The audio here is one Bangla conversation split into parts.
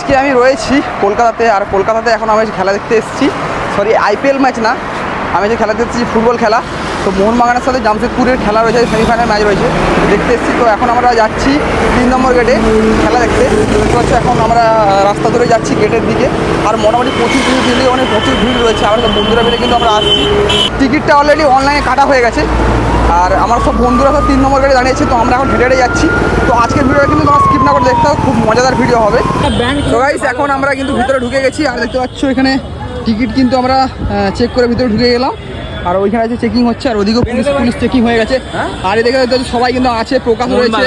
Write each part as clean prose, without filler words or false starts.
আজকে আমি রয়েছি কলকাতাতে, আর কলকাতাতে এখন আমি খেলা দেখতে এসেছি। সরি, আইপিএল ম্যাচ না, আমি যে খেলা দেখতে এসেছি ফুটবল খেলা। তো মোহনবাগানের সাথে জামশেদপুরের খেলা রয়েছে, সেমিফাইনাল ম্যাচ রয়েছে, দেখতে এসেছি। তো এখন আমরা যাচ্ছি 3 নম্বর গেটে খেলা দেখতে। দেখতে পাচ্ছি এখন আমরা রাস্তা ধরে যাচ্ছি গেটের দিকে। আর মোটামুটি প্রচুর ভিড় রয়েছে। আমরা সব বন্ধুরা মিলে কিন্তু আমরা আসছি। টিকিটটা অলরেডি অনলাইনে কাটা হয়ে গেছে। আর আমার সব বন্ধুরা সব 3 নম্বর গেটে দাঁড়িয়েছে। তো আমরা এখন হেঁটে যাচ্ছি। তো আজকের ভিডিওটা কিন্তু তোমরা স্কিপ না করে দেখতে হবে, খুব মজাদার ভিডিও হবে। তো গাইস, এখন আমরা কিন্তু ভিতরে ঢুকে গেছি। আর দেখতে পাচ্ছ এখানে টিকিট কিন্তু আমরা চেক করে ভিতরে ঢুকে গেলাম। আর ওইখানে আছে চেকিং হচ্ছে, আর ওদিকেও পুলিশ চেকিং হয়ে গেছে। আর এদিকে সবাই কিন্তু আছে, প্রকাশ রয়েছে।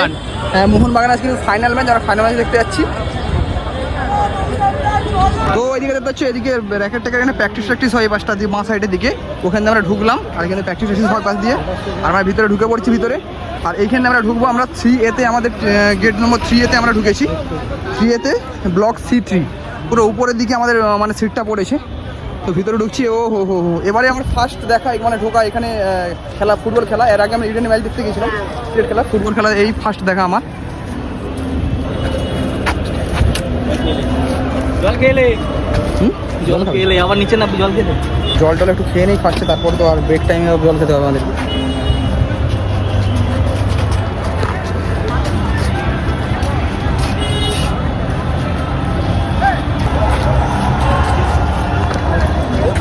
মোহনবাগান আছে কিন্তু ফাইনাল ম্যাচ, আমরা ফাইনাল ম্যাচ দেখতে যাচ্ছি। তো এদিকে দেখতে পাচ্ছ, এদিকে র্যাকেট ট্যাকের এখানে প্র্যাকটিস হয় এই পাশটা দিয়ে, বাঁ সাইডের দিকে। ওখানে আমরা ঢুকলাম, আর এখানে প্র্যাকটিস হয় পাশ দিয়ে। আর আমরা ভিতরে ঢুকে পড়ছি ভিতরে। আর এইখানে আমরা ঢুকবো আমরা 3A-তে, আমাদের গেট নম্বর 3A-তে আমরা ঢুকেছি। 3A-তে ব্লক C3, পুরো উপরের দিকে আমাদের মানে সিটটা পড়েছে। তো ভিতরে ঢুকছি। ও হো হো হো, এবারে আমার ফার্স্ট দেখা মানে ঢোকা এখানে খেলা, ফুটবল খেলা। এর আগে আমি ইডেন ম্যাচ দেখতে গেছিলাম, ক্রিকেট খেলা, ফুটবল খেলা এই ফার্স্ট দেখা আমার। জল খেলে আবার নিচে না, জল খেলে জল একটু খেয়ে নেই ফার্স্টে, তারপর তো আর ব্রেক টাইমে জল খেতে হবে আমাদের।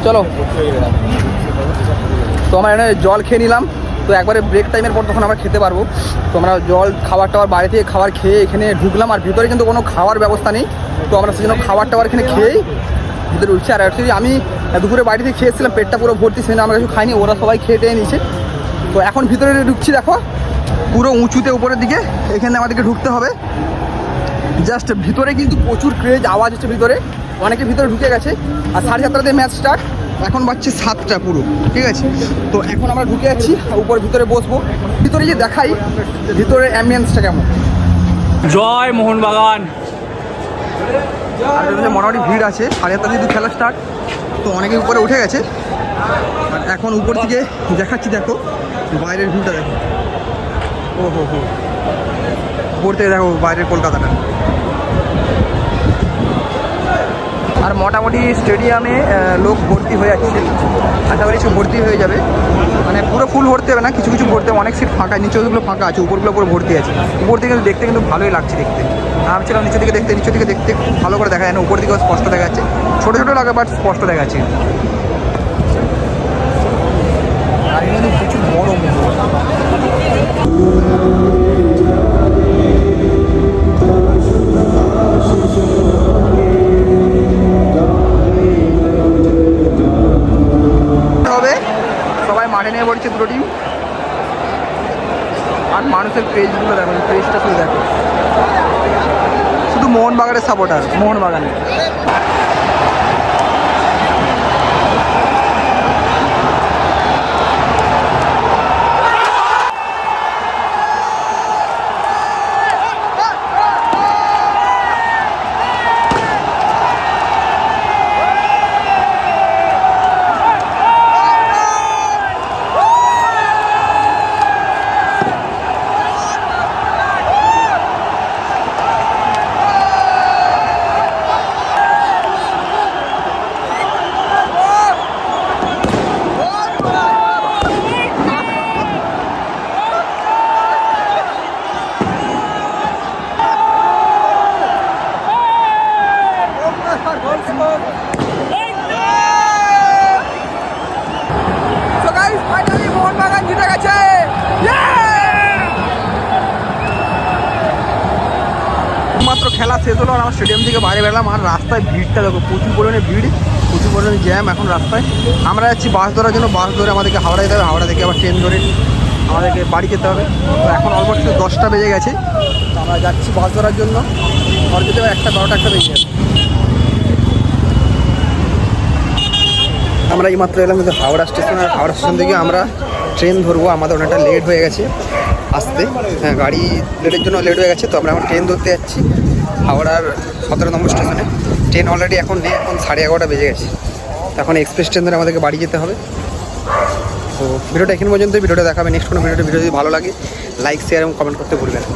চলো, তো আমরা এখানে জল খেয়ে নিলাম। তো একবারে ব্রেক টাইমের পর তখন আমরা খেতে পারবো। তো আমরা জল খাবার বাড়ি থেকে খাবার খেয়ে এখানে ঢুকলাম। আর ভিতরে কিন্তু কোনো খাওয়ার ব্যবস্থা নেই। তো আমরা সেজন্য খাবার এখানে খেয়েই ভিতরে উঠছি। আর অ্যাকচুয়ালি আমি দুপুরে বাড়ি থেকে খেয়েছিলাম, পেটটা পুরো ভর্তি, সেজন্য আমরা কিছু খাইনি, ওরা সবাই খেয়ে টেয়ে নিয়েছে। তো এখন ভিতরে ঢুকছি, দেখো পুরো উঁচুতে উপরের দিকে, এখানে আমাদেরকে ঢুকতে হবে। জাস্ট ভিতরে কিন্তু প্রচুর ক্রেজ, আওয়াজ হচ্ছে ভিতরে, অনেকে ভিতরে ঢুকে গেছে। আর 7:30 ম্যাচ স্টার্ট, এখন বাজছে 7টা পুরো, ঠিক আছে। তো এখন আমরা ঢুকে যাচ্ছি, উপরে ভিতরে বসবো। ভিতরে যে দেখাই ভিতরে অ্যাম্বিয়েন্সটা কেমন। জয় মোহনবাগান। আর মোটামুটি ভিড় আছে, 7:30 যেহেতু খেলা স্টার্ট, তো অনেকে উপরে উঠে গেছে। আর এখন উপর থেকে দেখাচ্ছি, দেখো বাইরের ভিউটা দেখো। ও হো হো, উপর থেকে দেখো বাইরের কলকাতাটা। আর মোটামুটি স্টেডিয়ামে লোক ভর্তি হয়ে যাচ্ছে, আশা করি কিছু ভর্তি হয়ে যাবে। মানে পুরো ফুল ভর্তি হবে না, কিছু ভর্তি হবে, অনেক সিট ফাঁকা, নিচেগুলো ফাঁকা আছে, উপরগুলো পুরো ভর্তি আছে। উপর থেকে কিন্তু দেখতে কিন্তু ভালোই লাগছে দেখতে। আমি ছিলাম নিচের দিকে দেখতে খুব ভালো করে দেখা যায় না, উপর দিকেও স্পষ্ট দেখা যাচ্ছে, ছোটো ছোটো লাগে বাট স্পষ্ট দেখা যাচ্ছে। আর এখানে কিন্তু প্রচুর বড় হবে। সবাই মাঠে নিয়ে পড়ছে দুটো টিম। আর মানুষের ক্রেজগুলো দেখো, ক্রেজটা শুধু দেখো, শুধু মোহনবাগানের সাপোর্টার, মোহনবাগানের। মাত্র খেলা শেষ হলো, আর আমার স্টেডিয়াম থেকে বাইরে বেরলাম। আর রাস্তায় ভিড়টা দেখো, প্রচুর পরিমাণে ভিড়, প্রচুর পরিমাণে জ্যাম এখন রাস্তায়। আমরা যাচ্ছি বাস ধরার জন্য, বাস ধরে আমাদেরকে হাওড়া যেতে হবে, হাওড়া থেকে আবার ট্রেন ধরে আমাদেরকে বাড়ি যেতে হবে। তো এখন অলমোস্ট 10টা বেজে গেছে, তো আমরা যাচ্ছি বাস ধরার জন্য। ঘর যেতে হবে 1টা, 12টা, 1টা বেজে যাবে। আমরা এইমাত্র এলাম কিন্তু হাওড়া স্টেশন। আর হাওড়া স্টেশন থেকে আমরা ট্রেন ধরবো, আমাদের অনেকটা লেট হয়ে গেছে আসতে। হ্যাঁ, গাড়ি লেটের জন্য লেট হয়ে গেছে। তো আমরা এখন ট্রেন ধরতে যাচ্ছি হাওড়ার 17 নম্বর স্টেশনে। ট্রেন অলরেডি এখন নেই, এখন 11:30 বেজে গেছে। এখন এক্সপ্রেস ট্রেন ধরে আমাদেরকে বাড়ি যেতে হবে। তো ভিডিওটা এখানে পর্যন্ত, ভিডিওটা দেখাবে নেক্সট কোনো ভিডিও যদি ভালো লাগে লাইক, শেয়ার এবং কমেন্ট করতে ভুলবেন না।